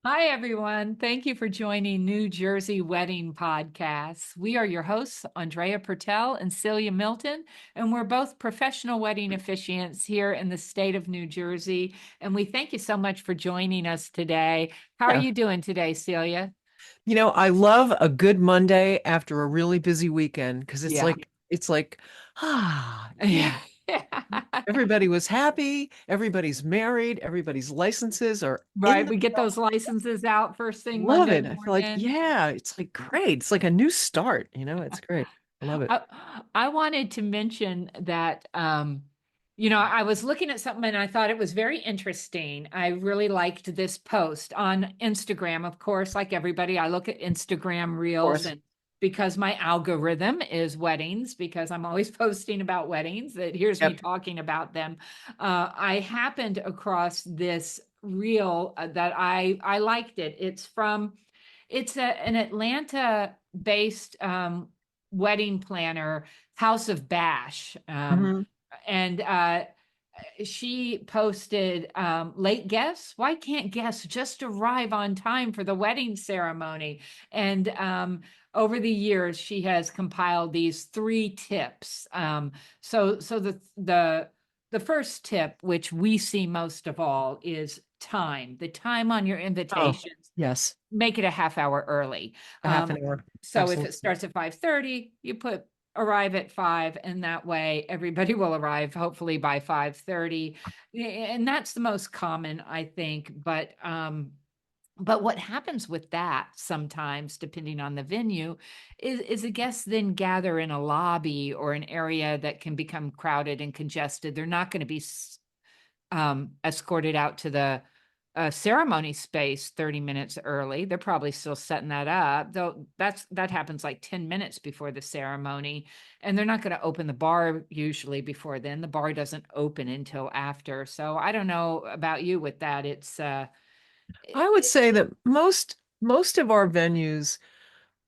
Hi, everyone. Thank you for joining New Jersey Wedding Podcasts. We are your hosts, Andrea Pertel and Celia Milton, and we're both professional wedding officiants here in the state of New Jersey. And we thank you so much for joining us today. How are Yeah. you doing today, Celia? I love a good Monday after a really busy weekend because it's Yeah. like it's like yeah, Yeah. everybody was happy, everybody's married, everybody's licenses are in Right. the We get those licenses out first thing love Monday it. I feel like, morning. yeah, it's like great. It's like a new start, it's great. I love it. I, I wanted to mention that, I was looking at something and I thought it was very interesting. I really liked this post on Instagram. Of course, like everybody, I look at Instagram Of reels, course. and because my algorithm is weddings, because I'm always posting about weddings, that hears me Yep. talking about them. I happened across this reel that I liked it. It's an Atlanta based wedding planner, House of Bash. Hmm. And She posted, late guests. Why can't guests just arrive on time for the wedding ceremony? And Over the years, she has compiled these 3 tips. So the first tip, which we see most of all, is time. The time on your Oh, invitations, yes. make it a half hour early. A half an hour. So if it Absolutely. starts at 5:30, you put arrive at 5, and that way everybody will arrive hopefully by 5:30. And that's the most common, I think. But what happens with that sometimes, depending on the venue, is the guests then gather in a lobby or an area that can become crowded and congested. They're not going to be escorted out to the ceremony space 30 minutes early. They're probably still setting that up, though that happens like 10 minutes before the ceremony. And they're not going to open the bar usually before then. The bar doesn't open until after. So I don't know about you with that. I would say that most of our venues,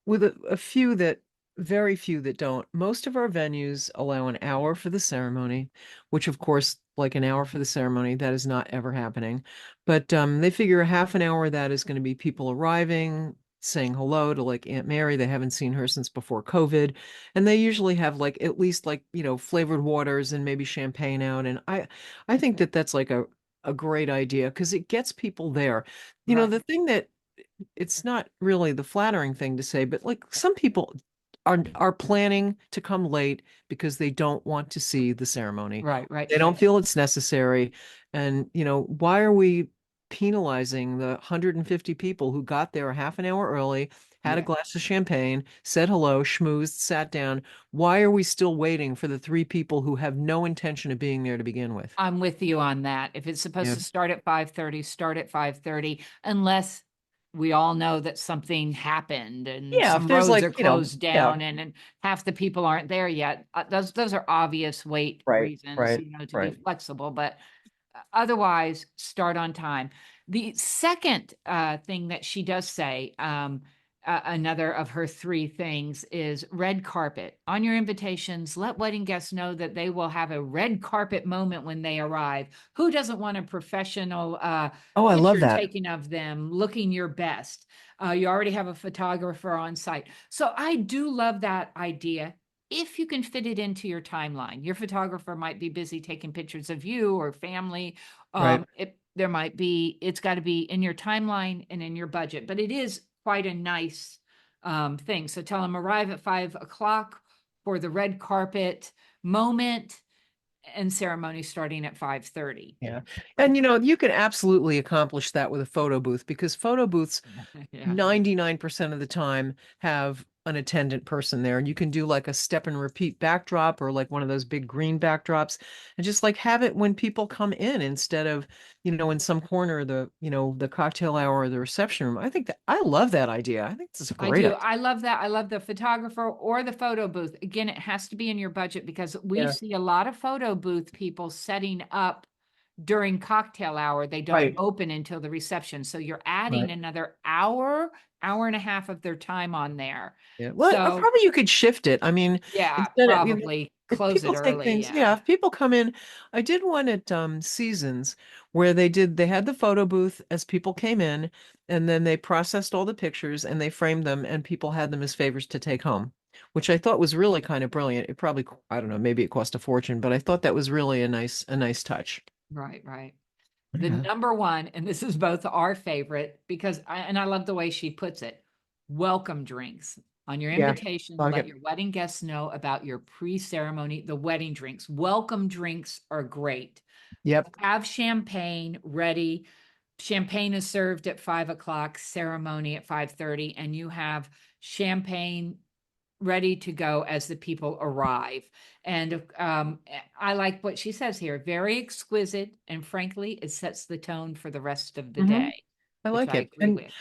with a few that very few that don't, most of our venues allow an hour for the ceremony, which of course, like an hour for the ceremony, that is not ever happening. But they figure a half an hour of that is going to be people arriving, saying hello to like Aunt Mary. They haven't seen her since before COVID. And they usually have like at least like, flavored waters and maybe champagne out. And I think that that's like a great idea because it gets people there. Right. The thing that it's not really the flattering thing to say, but like some people are planning to come late because they don't want to see the ceremony. Right, right. They don't feel it's necessary. And, why are we penalizing the 150 people who got there a half an hour early, had a Yeah. glass of champagne, said hello, schmoozed, sat down? Why are we still waiting for the 3 people who have no intention of being there to begin with? I'm with you on that. If it's supposed Yeah. to start at 5:30, start at 5:30, unless we all know that something happened and Yeah, if some there's roads like, are closed yeah, down, and half the people aren't there yet. Those are obvious wait right, reasons, right, to be right. flexible, but otherwise start on time. The second thing that she does say, another of her 3 things, is red carpet. On your invitations, let wedding guests know that they will have a red carpet moment when they arrive. Who doesn't want a professional Oh, I love picture that. taken of them looking your best? You already have a photographer on site. So I do love that idea. If you can fit it into your timeline, your photographer might be busy taking pictures of you or family. Right. It's got to be in your timeline and in your budget, but it is quite a nice thing. So tell them arrive at 5 o'clock for the red carpet moment, and ceremony starting at 5:30. Yeah. And you can absolutely accomplish that with a photo booth because photo booths Yeah. 99% of the time have an attendant person there. And you can do like a step and repeat backdrop or like one of those big green backdrops and just like have it when people come in instead of, in some corner of the cocktail hour or the reception room. I think that I love that idea. I think this is a I great do. idea. I love that. I love the photographer or the photo booth. Again, it has to be in your budget because we Yeah. see a lot of photo booth people setting up during cocktail hour. They don't Right. open until the reception. So you're adding Right. another hour, hour and a half of their time on there. Yeah. Well, So probably you could shift it. I mean, yeah, instead of, probably. If close it people take early. things, yeah, Yeah. if people come in, I did one at Seasons where they had the photo booth as people came in, and then they processed all the pictures and they framed them, and people had them as favors to take home, which I thought was really kind of brilliant. It probably, I don't know, maybe it cost a fortune, but I thought that was really a nice touch. Right, right. The Yeah. number one, and this is both our favorite because I love the way she puts it. Welcome drinks. On your Yeah. invitation, Like let it. your wedding guests know about your pre-ceremony, the wedding drinks. Welcome drinks are great. Yep. Have champagne ready. Champagne is served at 5 o'clock, ceremony at 5:30, and you have champagne ready to go as the people arrive. And I like what she says here, very exquisite. And frankly, it sets the tone for the rest of the Hmm. day, I which like I it. agree And with.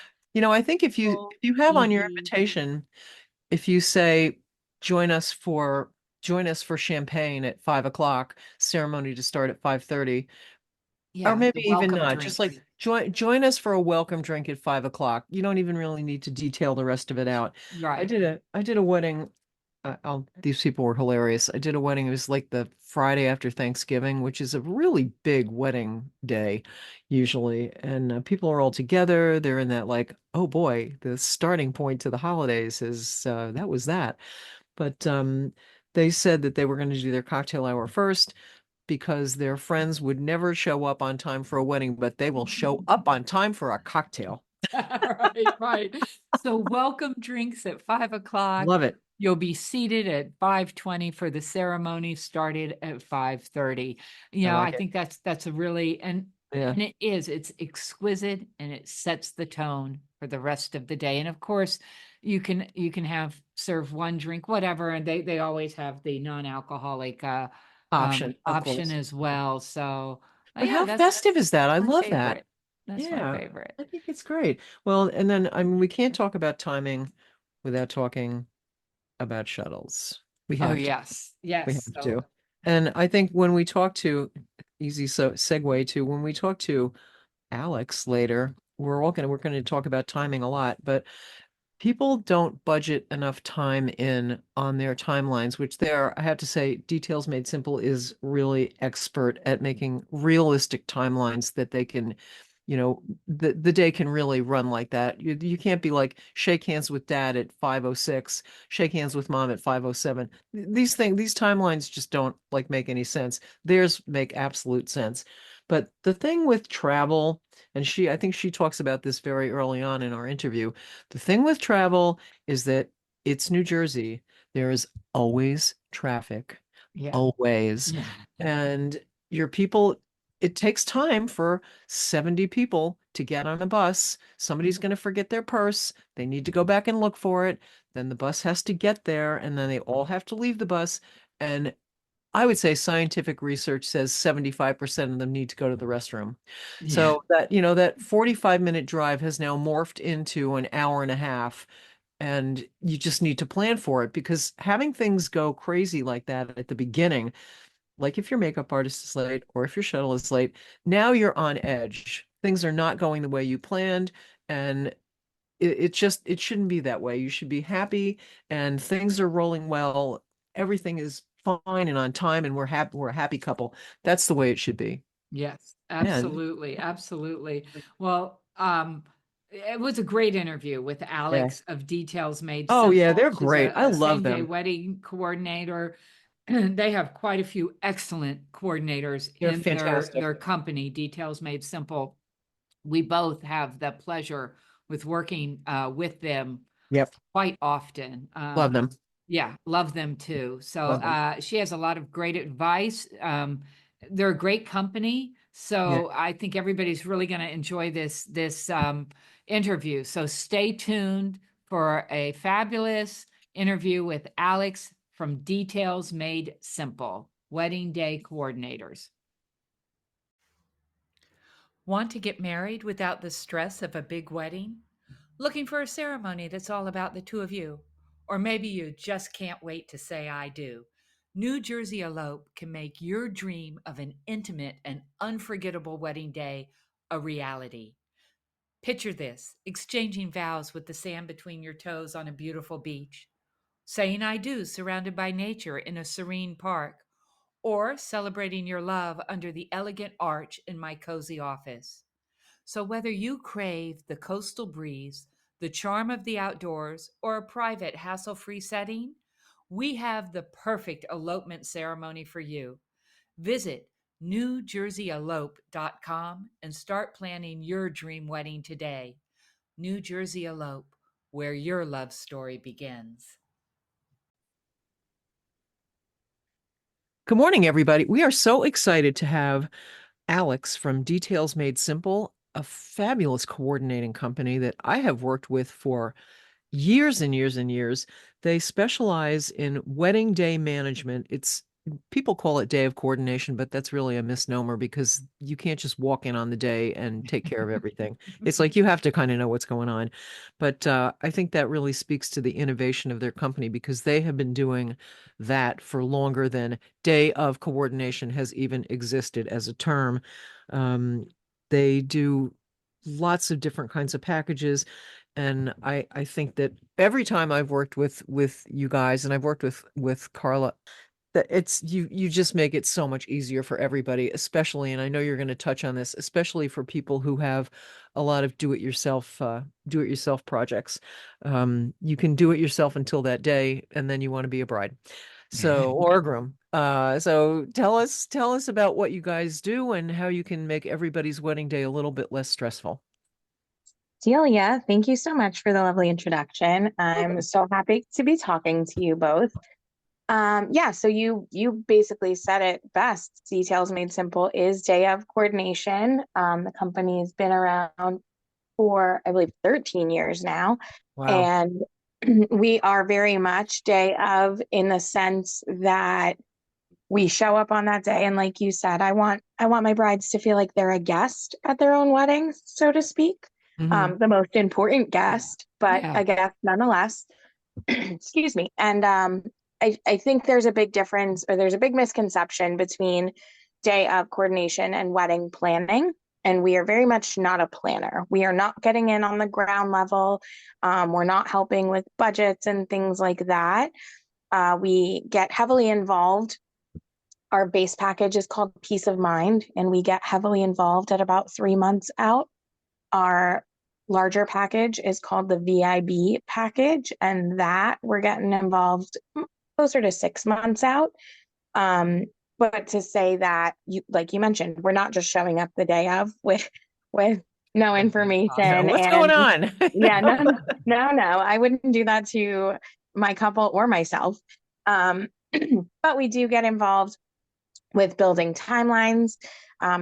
I think Simple, if you have on your easy. invitation, if you say join us for champagne at 5 o'clock, ceremony to start at 5:30, or Yeah, maybe the even welcome not, just drinks. like join us for a welcome drink at 5 o'clock. You don't even really need to detail the rest of it out. Right. I did a wedding. These people were hilarious. I did a wedding. It was like the Friday after Thanksgiving, which is a really big wedding day, usually. And people are all together. They're in that like, oh boy, the starting point to the holidays is that was that. But they said that they were going to do their cocktail hour first because their friends would never show up on time for a wedding, but they will show up on time for a cocktail. Right, right. So welcome drinks at 5 o'clock. Love it. You'll be seated at 5:20 for the ceremony started at 5:30. I I like it. think that's a really Yeah. and it's exquisite and it sets the tone for the rest of the day. And of course, you can have serve one drink, whatever, and they always have the non-alcoholic Option, of option course. as well. So But yeah, how that's festive is that? I my love that. favorite. That's my Yeah, favorite. I think it's great. Well, and then I mean, we can't talk about timing without talking about shuttles. We Oh, have to. yes. We Yes. have So to. And I think when we talk to, easy so segue to when we talk to Alex later, we're going to talk about timing a lot, but people don't budget enough time in on their timelines, which I have to say, Details Made Simple is really expert at making realistic timelines that they can, the day can really run like that. You can't be like, shake hands with dad at 5:06, shake hands with mom at 5:07. These timelines just don't like make any sense. Theirs make absolute sense. But the thing with travel, and I think she talks about this very early on in our interview, the thing with travel is that it's New Jersey. There is always traffic, yeah. always. Yeah. And your people, it takes time for 70 people to get on a bus. Somebody's going to forget their purse. They need to go back and look for it. Then the bus has to get there, and then they all have to leave the bus. And I would say scientific research says 75% of them need to go to the restroom. Yeah. So that 45-minute drive has now morphed into an hour and a half, and you just need to plan for it because having things go crazy like that at the beginning, like if your makeup artist is late or if your shuttle is late, now you're on edge. Things are not going the way you planned, and it shouldn't be that way. You should be happy and things are rolling well. Everything is fine and on time, and we're a happy couple. That's the way it should be. Yes, And absolutely, absolutely. Well, it was a great interview with yeah. Alex of Details Made Oh yeah, Simple. they're She's great. I a love same-day them. wedding coordinator. They have quite a few excellent coordinators They're in their fantastic. company, Details Made Simple. We both have the pleasure with working with them Yep. quite often. Love them. Yeah, love them too. So Love them. she has a lot of great advice. They're a great company, Yeah. so I think everybody's really going to enjoy this interview. So stay tuned for a fabulous interview with Alex from Details Made Simple, Wedding Day Coordinators. Want to get married without the stress of a big wedding? Looking for a ceremony that's all about the two of you? Or maybe you just can't wait to say I do. New Jersey Elope can make your dream of an intimate and unforgettable wedding day a reality. Picture this: exchanging vows with the sand between your toes on a beautiful beach, saying I do surrounded by nature in a serene park, or celebrating your love under the elegant arch in my cozy office. So, whether you crave the coastal breeze, the charm of the outdoors, or a private, hassle free setting, we have the perfect elopement ceremony for you. Visit NewJerseyElope.com and start planning your dream wedding today. New Jersey Elope, where your love story begins. Good morning, everybody. We are so excited to have Alex from Details Made Simple, a fabulous coordinating company that I have worked with for years and years and years. They specialize in wedding day management. It's people call it day of coordination, but that's really a misnomer because you can't just walk in on the day and take care of everything. It's like you have to kind of know what's going on. But I think that really speaks to the innovation of their company because they have been doing that for longer than day of coordination has even existed as a term. Um, they do lots of different kinds of packages. And I think that every time I've worked with you guys and I've worked with Carla, that it's you just make it so much easier for everybody, especially, and I know you're going to touch on this, especially for people who have a lot of do it yourself projects. You can do it yourself until that day, and then you want to be a bride, so or a groom. So tell us about what you guys do and how you can make everybody's wedding day a little bit less stressful. Celia, thank you so much for the lovely introduction. I'm so happy to be talking to you both. Yeah, so you basically said it best. Details Made Simple is day of coordination. The company has been around for, I believe, 13 years now. Wow. And we are very much day of in the sense that we show up on that day. And like you said, I want my brides to feel like they're a guest at their own weddings, so to speak. Hmm. The most important guest, but Yeah. a guest nonetheless. Excuse me. And I think there's a big difference or there's a big misconception between day of coordination and wedding planning. And we are very much not a planner. We are not getting in on the ground level. We're not helping with budgets and things like that. We get heavily involved. Our base package is called Peace of Mind, and we get heavily involved at about 3 months out. Our larger package is called the VIB package, and that we're getting involved closer to 6 months out. Um, but to say that you, like you mentioned, we're not just showing up the day of with no That'd be Yeah, information impossible. what's going and on? yeah, no, I wouldn't do that to my couple or myself. Um, but we do get involved with building timelines,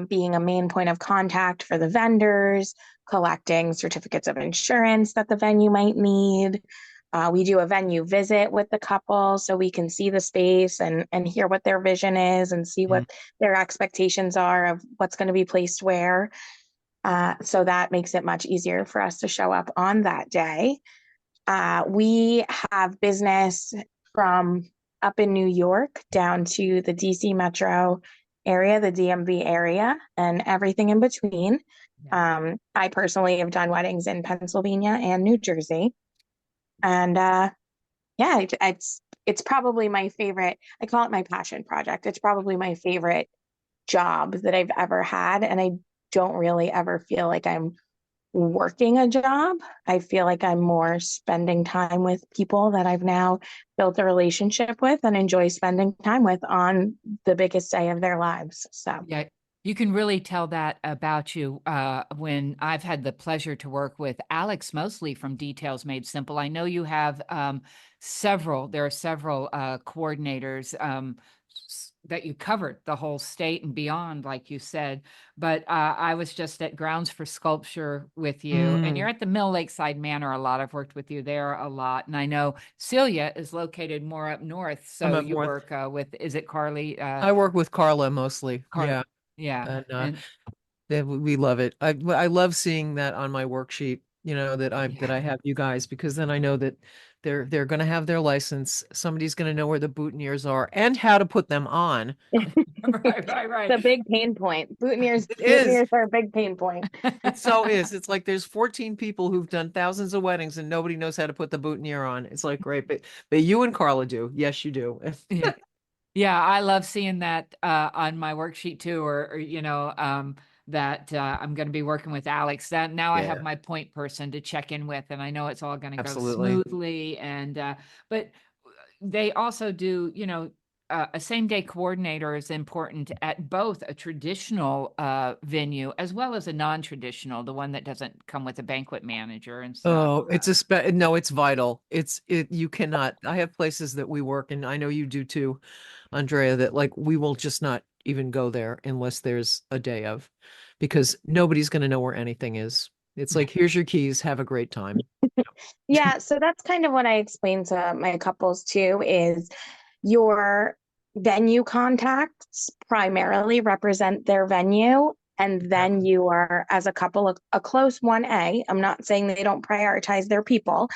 being a main point of contact for the vendors, collecting certificates of insurance that the venue might need. We do a venue visit with the couple so we can see the space and hear what their vision is and see what their expectations are of what's going to be placed where. So that makes it much easier for us to show up on that day. We have business from up in New York down to the DC metro area, the DMV area, and everything in between. Yeah. I personally have done weddings in Pennsylvania and New Jersey. And yeah, it's probably my favorite. I call it my passion project. It's probably my favorite job that I've ever had. And I don't really ever feel like I'm working a job. I feel like I'm more spending time with people that I've now built a relationship with and enjoy spending time with on the biggest day of their lives. So, Yeah, you can really tell that about you when I've had the pleasure to work with Alex, mostly from Details Made Simple. I know you have there are several coordinators that you covered the whole state and beyond, like you said. But I was just at Grounds for Sculpture with you, and you're Mm, at the Mill Lakeside Manor a lot. I've worked with you there a lot. And I know Celia is located more up north. I'm So up you north. work with, is it Carly? I work with Carla mostly. Carly. Yeah. Yeah. And And we love it. I love seeing that on my worksheet, that I yeah. have you guys because then I know that They're going to have their license. Somebody's going to know where the boutonnieres are and how to put them on. Right. The big pain point. Boutonnieres, It is. boutonnieres are a big pain point. It so is. It's like there's 14 people who've done thousands of weddings and nobody knows how to put the boutonniere on. It's like, great, but you and Carla do. Yes, you do. Yeah. Yeah, I love seeing that on my worksheet too, or that I'm going to be working with Alex. That now I have Yeah, my point person to check in with, and I know it's all going to go absolutely. smoothly. And but they also do, a same day coordinator is important at both a traditional venue as well as a non-traditional, the one that doesn't come with a banquet manager and stuff. Oh, no, it's vital. You cannot. I have places that we work, and I know you do too, Andrea, that like we will just not even go there unless there's a day of, because nobody's going to know where anything is. It's like, here's your keys, have a great time. Yeah, so that's kind of what I explain to my couples too, is your venue contacts primarily represent their venue. And then Exactly. you are, as a couple, a close 1A. I'm not saying they don't prioritize their people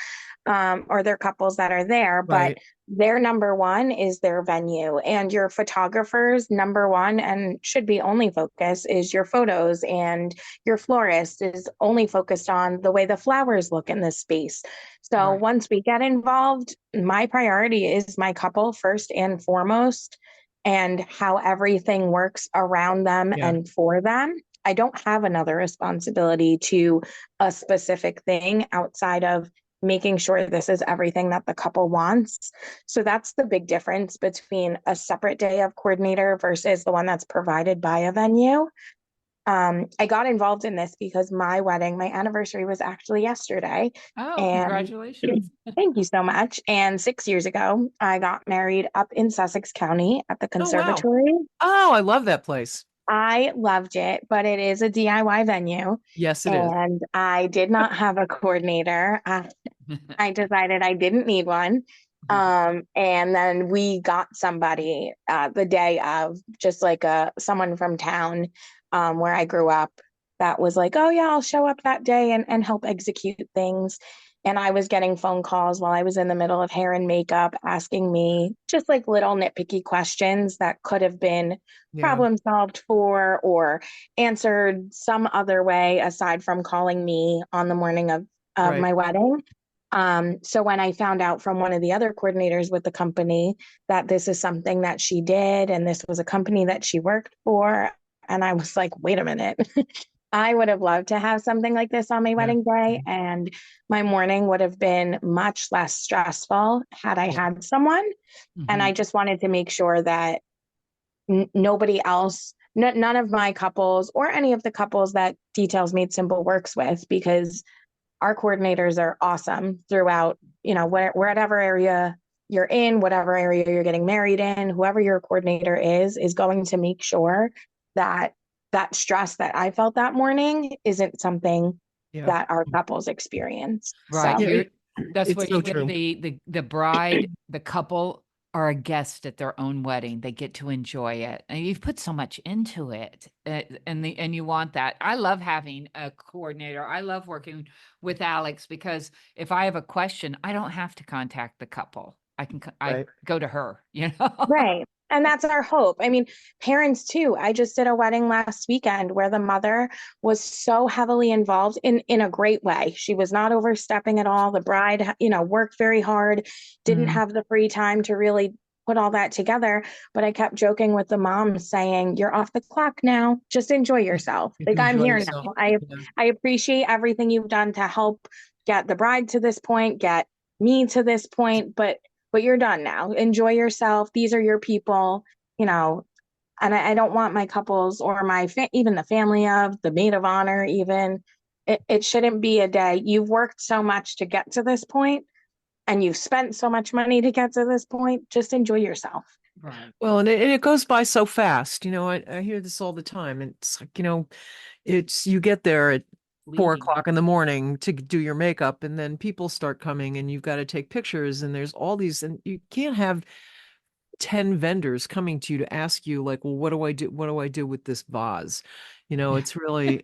or their couples that are there, but Right. their number one is their venue. And your photographer's number one and should be only focus is your photos. And your florist is only focused on the way the flowers look in this space. So Right. once we get involved, my priority is my couple first and foremost, and how everything works around them Yeah. and for them. I don't have another responsibility to a specific thing outside of making sure this is everything that the couple wants. So that's the big difference between a separate day of coordinator versus the one that's provided by a venue. I got involved in this because my wedding, my anniversary was actually yesterday. Oh, And congratulations. thank you so much. And 6 years ago, I got married up in Sussex County at the Oh, wow. conservatory. Oh, I love that place. I loved it, but it is a DIY venue. Yes, it is. And I did not have a coordinator. I decided I didn't need one. And then we got somebody the day of, just like someone from town where I grew up, that was like, oh yeah, I'll show up that day and help execute things. And I was getting phone calls while I was in the middle of hair and makeup asking me just like little nitpicky questions that could have been Yeah. problem solved for or answered some other way aside from calling me on the morning of Right. my wedding. So when I found out from one of the other coordinators with the company that this is something that she did and this was a company that she worked for, and I was like, wait a minute. I would have loved to have something like this on my Yeah. wedding day, and my morning would have been much less stressful had I Yeah. had someone. And I just wanted to make sure that nobody else, none of my couples or any of the couples that Details Made Simple works with, because our coordinators are awesome throughout, whatever area you're in, whatever area you're getting married in, whoever your coordinator is going to make sure that that stress that I felt that morning isn't something Yeah. that our couples experience. Right. So Yeah. That's It's where you so get true. the bride, the couple are a guest at their own wedding. They get to enjoy it. And you've put so much into it. And you want that. I love having a coordinator. I love working with Alex because if I have a question, I don't have to contact the couple. I Right. go to her, you know? right. And that's our hope. I mean, parents too. I just did a wedding last weekend where the mother was so heavily involved in a great way. She was not overstepping at all. The bride, worked very hard, didn't Mm. have the free time to really put all that together. But I kept joking with the mom saying, "You're off the clock now. Just enjoy yourself. Like I'm Enjoy here yourself. now. I Yeah. I appreciate everything you've done to help get the bride to this point, get me to this point, but you're done now. Enjoy yourself. These are your people, you know, and I don't want my couples or even the family of the maid of honor, even it shouldn't be a day. You've worked so much to get to this point and you've spent so much money to get to this point. Just enjoy yourself. Right. Well, and it goes by so fast. I hear this all the time. And it's like, it's you get there at four Fleeting. o'clock in the morning to do your makeup, and then people start coming and you've got to take pictures, and there's all these, and you can't have 10 vendors coming to you to ask you like, well, what do I do? What do I do with this vase? It's really,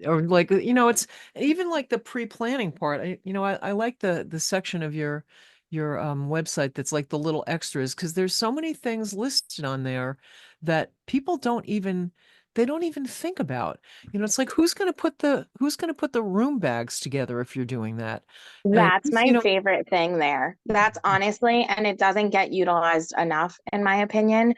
or like, it's even like the pre-planning part. I like the section of your website that's like the little extras, because there's so many things listed on there that people they don't even think about. You know, it's like who's going to put the room bags together if you're doing that? And That's you my know, favorite thing there. That's honestly, and it doesn't get utilized enough, in my opinion.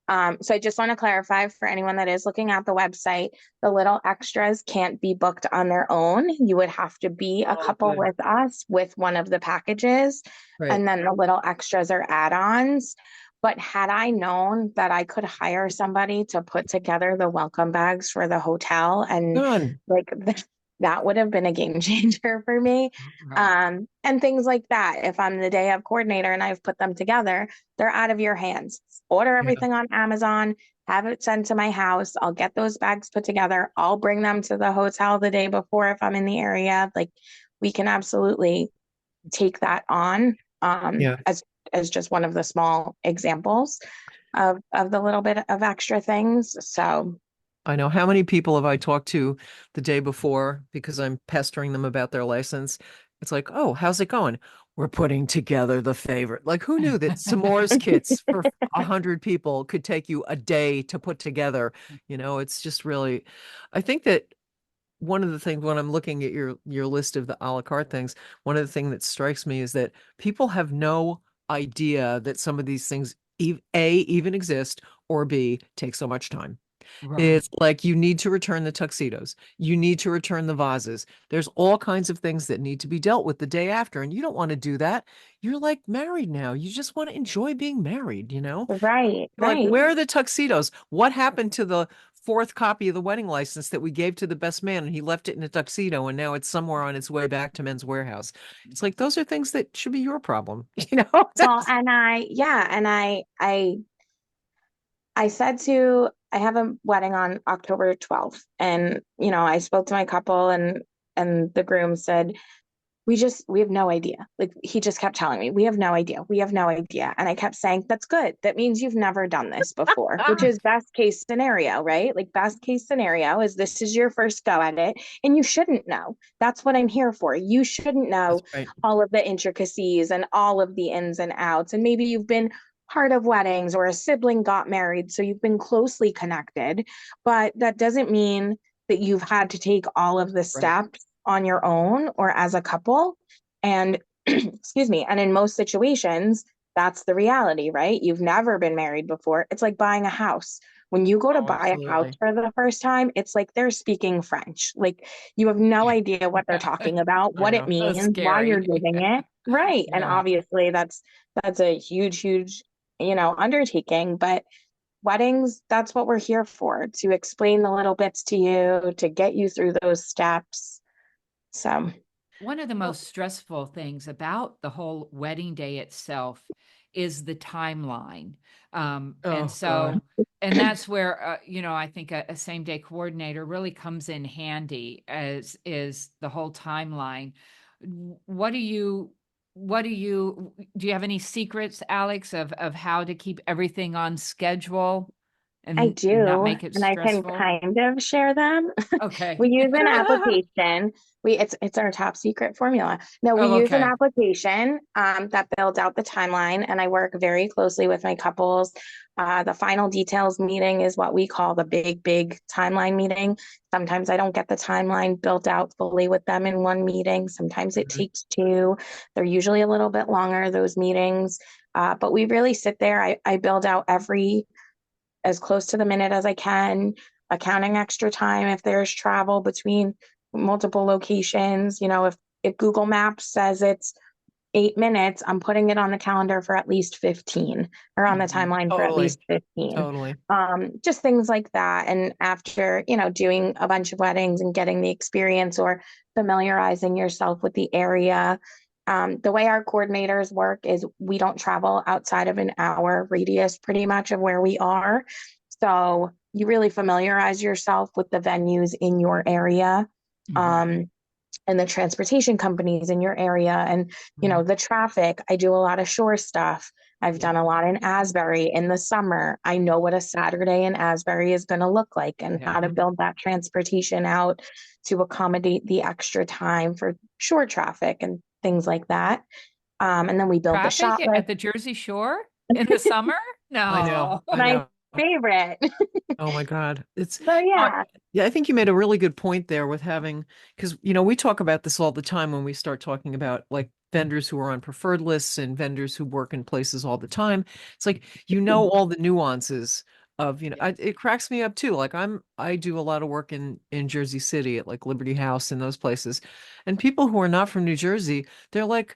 So I just want to clarify for anyone that is looking at the website, the little extras can't be booked on their own. You would have to be a oh, couple good. with us with one of the packages, Right. and then the little extras are add-ons. But had I known that I could hire somebody to put together the welcome bags for the hotel, and Done. like that would have been a game changer for me. Right. And things like that. If I'm the day of coordinator and I've put them together, they're out of your hands. Order Yeah. everything on Amazon, have it sent to my house. I'll get those bags put together. I'll bring them to the hotel the day before if I'm in the area. Like, we can absolutely take that on, Yeah. as just one of the small examples of the little bit of extra things. So I know. How many people have I talked to the day before because I'm pestering them about their license? It's like, oh, how's it going? We're putting together the favorite. Like, who knew that s'mores kits for 100 people could take you a day to put together? You know, it's just really, I think that one of the things when I'm looking at your list of the a la carte things, one of the things that strikes me is that people have no idea that some of these things, even exist, or B, take so much time. Right. It's like you need to return the tuxedos. You need to return the vases. There's all kinds of things that need to be dealt with the day after, and you don't want to do that. You're like married now. You just want to enjoy being married, you know? right, You're like, right. where are the tuxedos? What happened to the fourth copy of the wedding license that we gave to the best man and he left it in a tuxedo and now it's somewhere on its way back to Men's Warehouse? It's like those are things that should be your problem, you know? Well, and I said I have a wedding on October 12th, and I spoke to my couple, and the groom said, we have no idea. Like, he just kept telling me, we have no idea. We have no idea. And I kept saying, that's good. That means you've never done this before, which is best case scenario, right? Like, best case scenario is this is your first go at it, and you shouldn't know. That's what I'm here for. You shouldn't That's know right. all of the intricacies and all of the ins and outs. And maybe you've been part of weddings, or a sibling got married, so you've been closely connected, but that doesn't mean that you've had to take all of the Right. steps on your own or as a couple. And excuse me, and in most situations, that's the reality, right? You've never been married before. It's like buying a house. When you go to Oh, buy a house absolutely. for the first time, it's like they're speaking French. Like, you have no idea what they're talking about, I what it know. So means, why you're scary. doing it. Right. And Yeah. obviously that's a huge, huge, undertaking. But weddings, that's what we're here for, to explain the little bits to you, to get you through those steps. So One of the Well, most stressful things about the whole wedding day itself is the timeline. And oh God. so, and that's where, I think a same day coordinator really comes in handy, as is the whole timeline. What do you have any secrets, Alex, of how to keep everything on schedule I and not do, make it and I can stressful? kind of share them. We Okay. use an application. It's our top secret formula. No, we Oh, use an okay. application that builds out the timeline, and I work very closely with my couples. The final details meeting is what we call the big timeline meeting. Sometimes I don't get the timeline built out fully with them in one meeting. Sometimes it Mhm. takes two. They're usually a little bit longer, those meetings. But we really sit there. I build out every as close to the minute as I can, accounting extra time if there's travel between multiple locations. If Google Maps says it's 8 minutes, I'm putting it on the calendar for at least 15, or on the Mhm. timeline for at Totally. least 15. Totally. Just things like that. And after, doing a bunch of weddings and getting the experience, or familiarizing yourself with the area, the way our coordinators work is we don't travel outside of an hour radius pretty much of where we are. So you really familiarize yourself with the venues in your area. Mhm. Um, and the transportation companies in your area, and Mhm. the traffic. I do a lot of shore stuff. I've Yeah. done a lot in Asbury in the summer. I know what a Saturday in Asbury is going to look like, and Yeah. how to build that transportation out to accommodate the extra time for shore traffic and things like that. And then we build the Traffic shot at list. the Jersey Shore in the summer? I know, No. I My know. favorite. Oh my God. So yeah. Yeah, I think you made a really good point there with having, because, we talk about this all the time when we start talking about like vendors who are on preferred lists and vendors who work in places all the time. It's like, all the nuances of, Yeah. it cracks me up too. Like I do a lot of work in Jersey City at like Liberty House and those places. And people who are not from New Jersey, they're like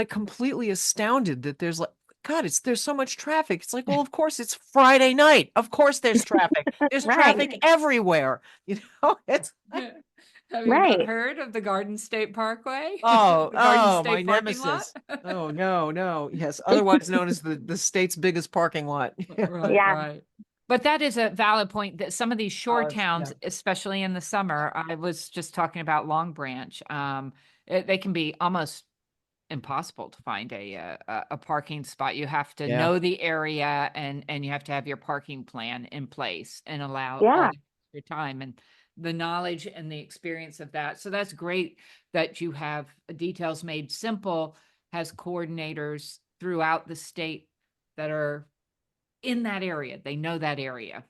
completely astounded that there's like, God, there's so much traffic. It's like, well, of course it's Friday night. Of course there's traffic. There's Right. traffic everywhere. It's like, Have you not Right. heard of the Garden State Parkway? oh, The Garden my State parking lot? nemesis. Oh, no, no. Yes, otherwise known as the state's biggest parking lot. Right, Yeah. right. But that is a valid point that some of these shore towns, Yeah. especially in the summer, I was just talking about Long Branch, they can be almost impossible to find a parking spot. You have to Yeah. know the area and you have to have your parking plan in place and allow all Yeah. the your time and the knowledge and the experience of that. So that's great that you have details made simple, has coordinators throughout the state that are in that area. They know that area.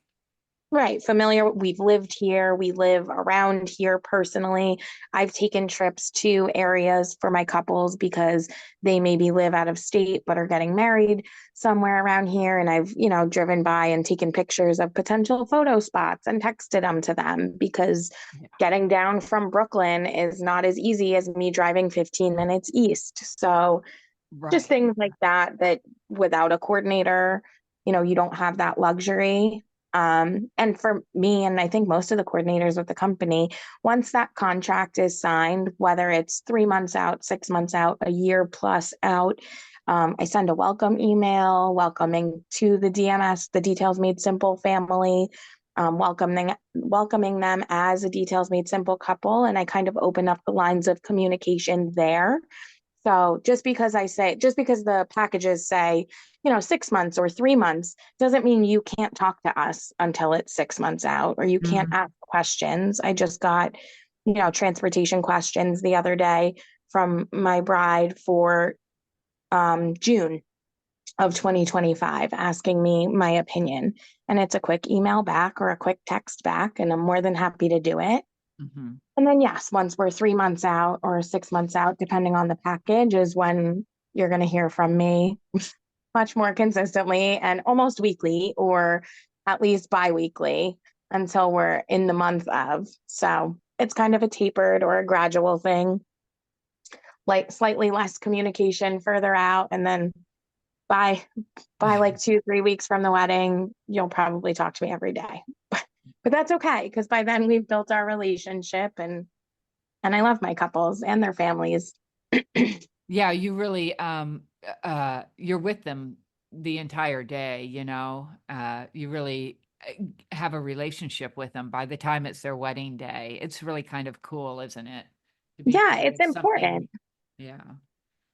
Right. Familiar. We've lived here. We live around here personally. I've taken trips to areas for my couples because they maybe live out of state but are getting married somewhere around here. And I've, driven by and taken pictures of potential photo spots and texted them to them because Yeah. getting down from Brooklyn is not as easy as me driving 15 minutes east. So just Right. things like that without a coordinator, you don't have that luxury. And for me, and I think most of the coordinators with the company, once that contract is signed, whether it's 3 months out, 6 months out, a year plus out, I send a welcome email welcoming to the DMS, the Details Made Simple family, welcoming them as a Details Made Simple couple. And I kind of open up the lines of communication there. So just because the packages say, 6 months or 3 months doesn't mean you can't talk to us until it's 6 months out or you can't Mhm. ask questions. I just got, transportation questions the other day from my bride for June of 2025 asking me my opinion. And it's a quick email back or a quick text back, and I'm more than happy to do it. Mhm. And then, yes, once we're 3 months out or 6 months out, depending on the package, is when you're going to hear from me much more consistently and almost weekly or at least bi-weekly until we're in the month of. So it's kind of a tapered or a gradual thing, like slightly less communication further out. And then by like 2, 3 weeks from the wedding, you'll probably talk to me every day. But that's okay because by then we've built our relationship and I love my couples and their families. Yeah, you really you're with them the entire day, you really have a relationship with them by the time it's their wedding day. It's really kind of cool, isn't it? To be Yeah, part it's of something. important. Yeah.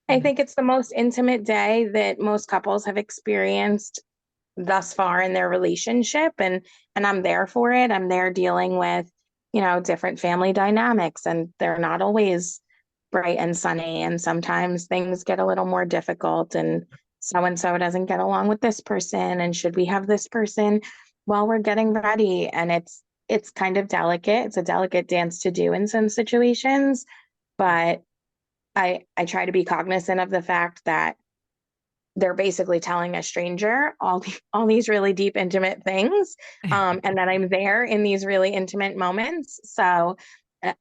I And think it's the most intimate day that most couples have experienced thus far in their relationship, and I'm there for it. I'm there dealing with, different family dynamics, and they're not always bright and sunny, and sometimes things get a little more difficult, and so doesn't get along with this person, and should we have this person while we're getting ready? And it's kind of delicate. It's a delicate dance to do in some situations, but I try to be cognizant of the fact that they're basically telling a stranger all these really deep, intimate things, and that I'm there in these really intimate moments. So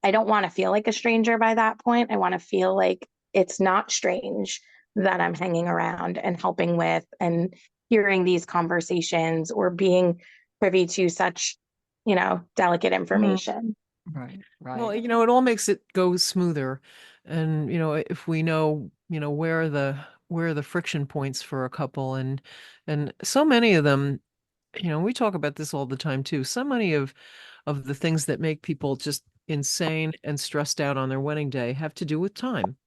I don't want to feel like a stranger by that point. I want to feel like it's not strange that I'm hanging around and helping with and hearing these conversations or being privy to such, delicate Mhm. information. right, Well, right. it all makes it go smoother. And, if we know, where are the friction points for a couple and so many of them, we talk about this all the time too. So many of the things that make people just insane and stressed out on their wedding day have to do with time.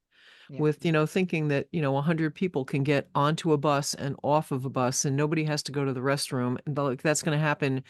Yeah. With, thinking that, 100 people can get onto a bus and off of a bus and nobody has to go to the restroom. And like that's going to happen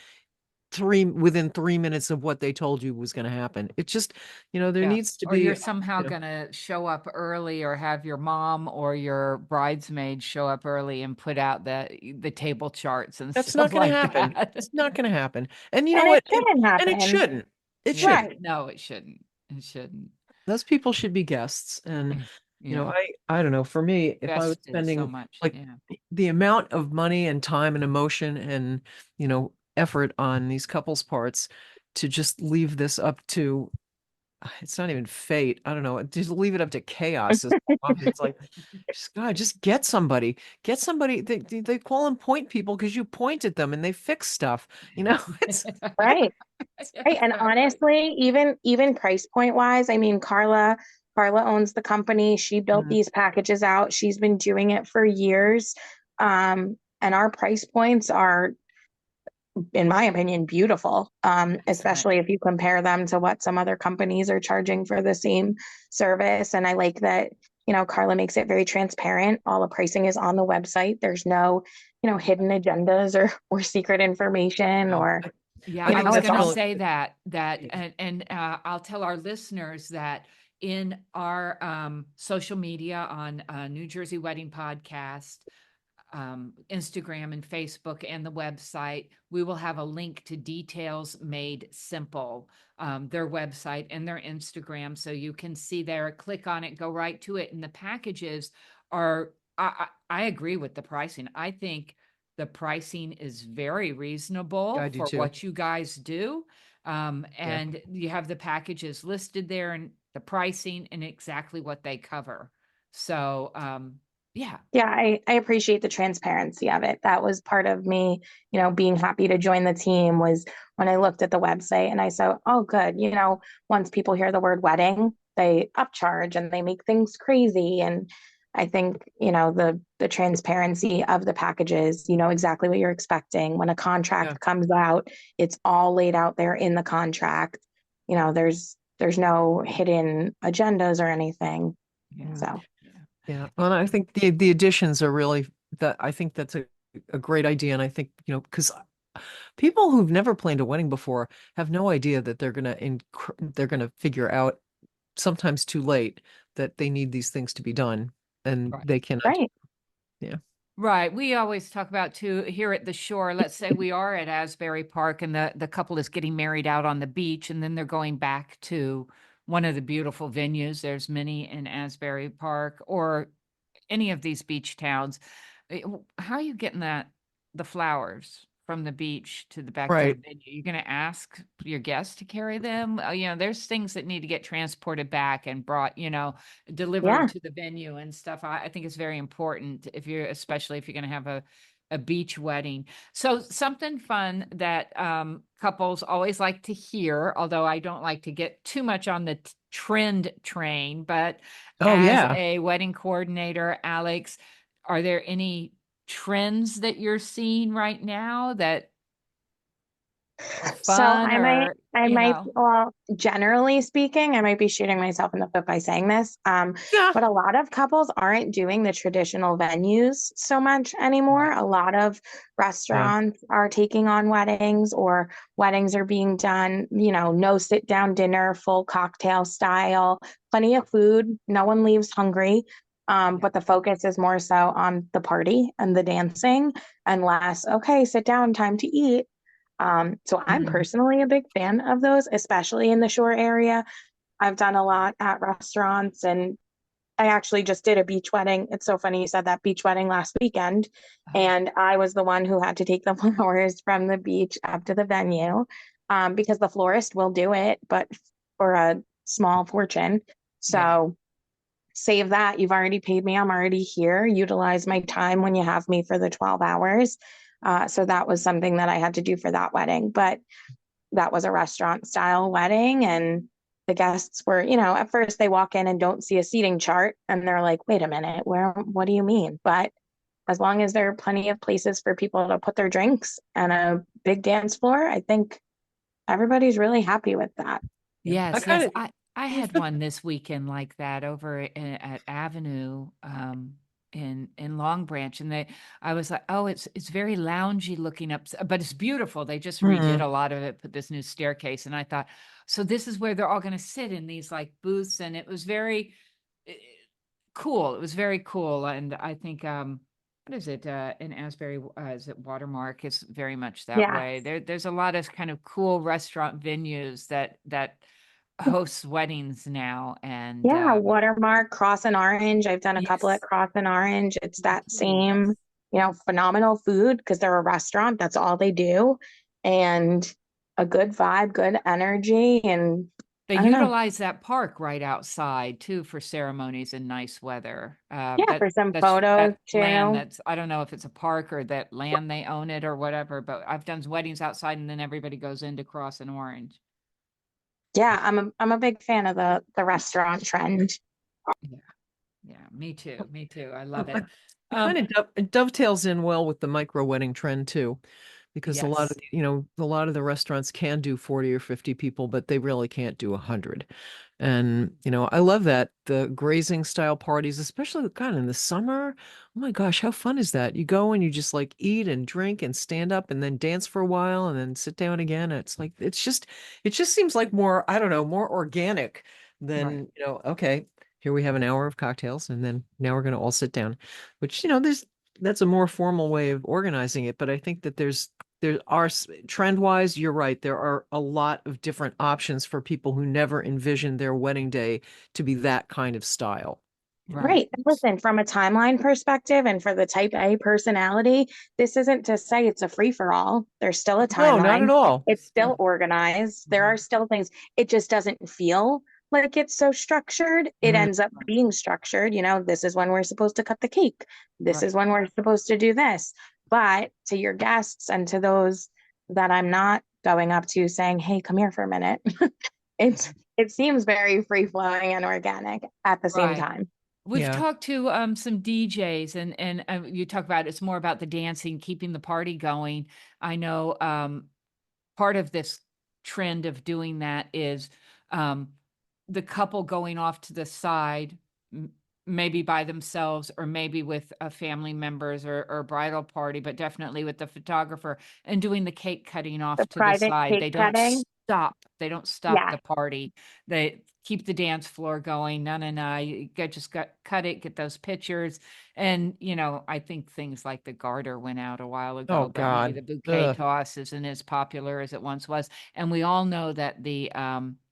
within 3 minutes of what they told you was going to happen. It just, there Yeah. needs to Or be, you're somehow you know, gonna show up early, or have your mom or your bridesmaid show up early and put out the table charts and that's not stuff going to like happen. that. It's not going to happen. And you know And it what? shouldn't And it happen. shouldn't. It Yeah. shouldn't. Right. No, it shouldn't. It shouldn't. Those people should be guests. And, Yeah. I don't know, for me, if I was Invested so spending much. like Yeah. the amount of money and time and emotion and, effort on these couples' parts to just leave this up to, it's not even fate. I don't know. Just leave it up to chaos. It's like, just get somebody. Get somebody. They call them point people because you point at them and they fix stuff. It's Right. Right. And Exactly. honestly, even price point wise, I mean, Carla owns the company. She built Mm, these packages out. She's been doing it for years. And our price points are, in my opinion, beautiful. Excellent. Especially if you compare them to what some other companies are charging for the same service. And I like that, Carla makes it very transparent. All the pricing is on the website. There's no, hidden agendas or secret information no, or, Yeah, I I think was it's that's going to all really say that, and I'll tell our listeners that in our social media on New Jersey Wedding Podcast, Instagram and Facebook and the website, we will have a link to Details Made Simple, their website and their Instagram. So you can see there, click on it, go right to it. And the packages are, I agree with the pricing. I think the pricing is very reasonable I do for too. what you guys do. Yeah. And you have the packages listed there and the pricing and exactly what they cover. So, yeah. Yeah, I appreciate the transparency of it. That was part of me, being happy to join the team was when I looked at the website and I said, oh, good. Once people hear the word wedding, they upcharge and they make things crazy. And I think, the transparency of the packages, you know exactly what you're expecting. When a Yeah. contract comes out, it's all laid out there in the contract. There's no hidden agendas or anything. Yeah. So Yeah. Well, I think the additions are really that I think that's a great idea. And I think, because people who've never planned a wedding before have no idea that they're gonna figure out sometimes too late that they need these things to be done and Right. they cannot. right. Yeah. Right. We always talk about too here at the shore. Let's say we are at Asbury Park and the couple is getting married out on the beach and then they're going back to one of the beautiful venues. There's many in Asbury Park or any of these beach towns. How are you getting the flowers from the beach to the back to the Right. venue? You're going to ask your guests to carry them. There's things that need to get transported back and brought, delivered Yeah. to the venue and stuff. I think it's very important especially if you're going to have a beach wedding. So something fun that couples always like to hear, although I don't like to get too much on the trend train, but Oh as yeah. a wedding coordinator, Alex, are there any trends that you're seeing right now that are So fun or, well, generally speaking, I might be shooting myself in the foot by saying this. Yeah. But a lot of couples aren't doing the traditional venues so much anymore. right? A lot of Yeah. restaurants are taking on weddings or weddings are being done, no sit down dinner, full cocktail style, plenty of food. No one leaves hungry. Yeah. But the focus is more so on the party and the dancing and less, okay, sit down, time to eat. So I'm Mhm. personally a big fan of those, especially in the shore area. I've done a lot at restaurants and I actually just did a beach wedding. It's so funny you said that beach wedding last weekend. Oh, And I was the one who had to take the flowers from the beach up to the venue because the florist will do it, but for a small fortune. yeah. So save that. You've already paid me. I'm already here. Utilize my time when you have me for the 12 hours. So that was something that I had to do for that wedding. But that was a restaurant style wedding. And the guests were, at first they walk in and don't see a seating chart and they're like, wait a minute, what do you mean? But as long as there are plenty of places for people to put their drinks and a big dance floor, I think everybody's really happy with that. Yeah. I Yes, kind I had one this weekend like that over at Avenue, in Long Branch, and I was like, oh, it's very loungy looking up, but it's beautiful. They just redid a lot of it, put this new staircase, and I thought, so this is where they're all going to sit in these like booths, and it was very cool. It was very cool, and I think what is it in Asbury? Is it Watermark? It's very much that Yeah. way. There's a lot of kind of cool restaurant venues that hosts weddings now, and Yeah, Watermark, Cross and Orange. I've done a couple at yes. Cross and Orange. It's that Yes. same, phenomenal food because they're a restaurant. That's all they do. And a good vibe, good energy. And They I don't know. utilize that park right outside too for ceremonies in nice weather. Yeah, for some That's photos that land too. I don't know if it's a park or that land they own it or whatever, but I've done weddings outside and then everybody goes into Cross and Orange. Yeah, I'm a big fan of the restaurant trend. Yeah. Yeah, me too. Me too. I love It it. Um, kind of it dovetails in well with the micro wedding trend too, because a lot of yes, the restaurants can do 40 or 50 people, but they really can't do 100. And I love that the grazing style parties, especially kind of in the summer. Oh my gosh, how fun is that? You go and you just like eat and drink and stand up and then dance for a while and then sit down again. It's like it just seems like more, I don't know, more organic right, than, okay, here we have an hour of cocktails and then now we're going to all sit down, which, that's a more formal way of organizing it. But I think that there are trend wise, you're right. There are a lot of different options for people who never envisioned their wedding day to be that kind of style. right, Right. And listen, from a timeline perspective and for the type A personality, this isn't to say it's a free for all. There's still a No, not at timeline. all. It's still still, organized. There are mhm, still things. It just doesn't feel like it's so structured. It Mhm. ends up being structured. This is when we're supposed to cut the cake. This is right, when we're supposed to do this. But to your guests and to those that I'm not going up to saying, hey, come here for a minute, it seems very free flowing and organic at the same right. time. We've Yeah. talked to some DJs and you talk about it's more about the dancing, keeping the party going. I know part of this trend of doing that is um, the couple going off to the side, maybe by themselves or maybe with family members or bridal party, but definitely with the photographer and doing the cake cutting The off to the private side. cake They don't cutting. stop. They don't stop Yeah. the party. They keep the dance floor going. No, no, no. Cut it, get those pictures. And, I think things like the garter went out a while Oh ago, but maybe God. the bouquet Ugh. toss isn't as popular as it once was. And we all know that the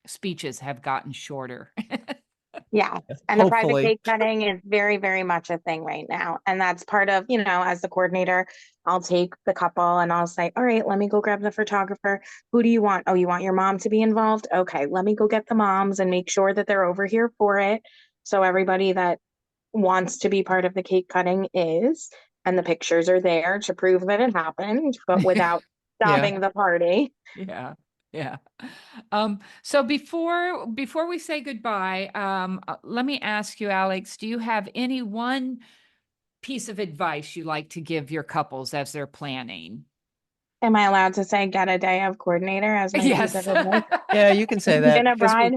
speeches have gotten shorter. Yeah. And the private Hopefully. cake cutting is very, very much a thing right now. And that's part of, as the coordinator, I'll take the couple and I'll say, all right, let me go grab the photographer. Who do you want? Oh, you want your mom to be involved? Okay, let me go get the moms and make sure that they're over here for it. So everybody that wants to be part of the cake cutting is, and the pictures are there to prove that it happened, but without Yeah. stopping the party. Yeah. Yeah. So before we say goodbye, let me ask you, Alex, do you have any one piece of advice you like to give your couples as they're planning? Am I allowed to say get a day of coordinator as my piece of Yes. advice? Yeah, you can say Having that been a because bride,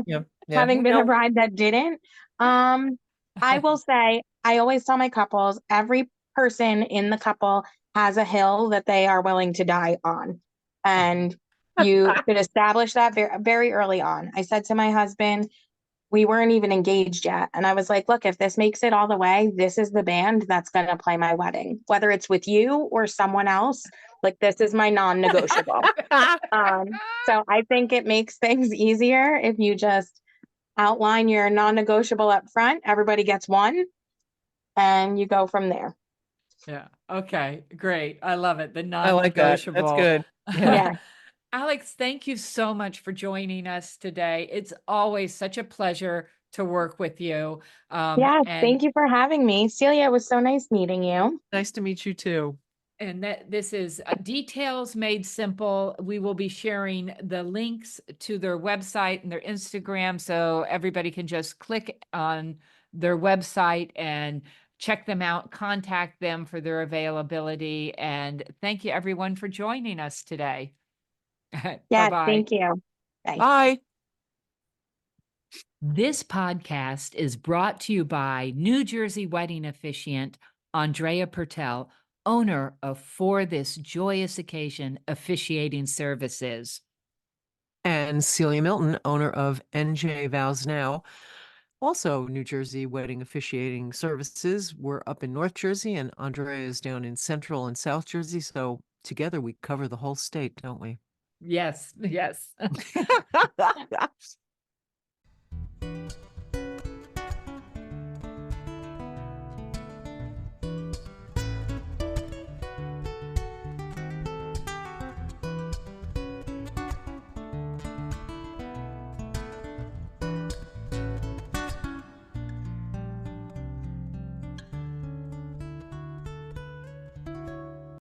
we having been a know. bride that didn't, um, I will say, I always tell my couples, every person in the couple has a hill that they are willing to die on. And you should establish that very, very early on. I said to my husband, we weren't even engaged yet. And I was like, look, if this makes it all the way, this is the band that's going to play my wedding, whether it's with you or someone else. Like, this is my non negotiable. So I think it makes things easier if you just outline your non negotiable up front. Everybody gets one and you go from there. Yeah. Okay. Great. I love it. The I like that. That's non-negotiable. good. Yeah. Yeah. Alex, thank you so much for joining us today. It's always such a pleasure to work with you. Yeah. And Thank you for having me. Celia, it was so nice meeting you. Nice to meet you too. that this is Details Made Simple. We will be sharing the links to their website and their Instagram so everybody can just click on their website and check them out, contact them for their availability. And thank you everyone for joining us today. Yeah. Bye-bye. Thank you. Bye. Bye. This podcast is brought to you by New Jersey wedding officiant Andrea Pertel, owner of For This Joyous Occasion Officiating Services. And Celia Milton, owner of NJ Vows Now, also New Jersey wedding officiating services. We're up in North Jersey and Andrea is down in Central and South Jersey. So together we cover the whole state, don't we? Yes, yes.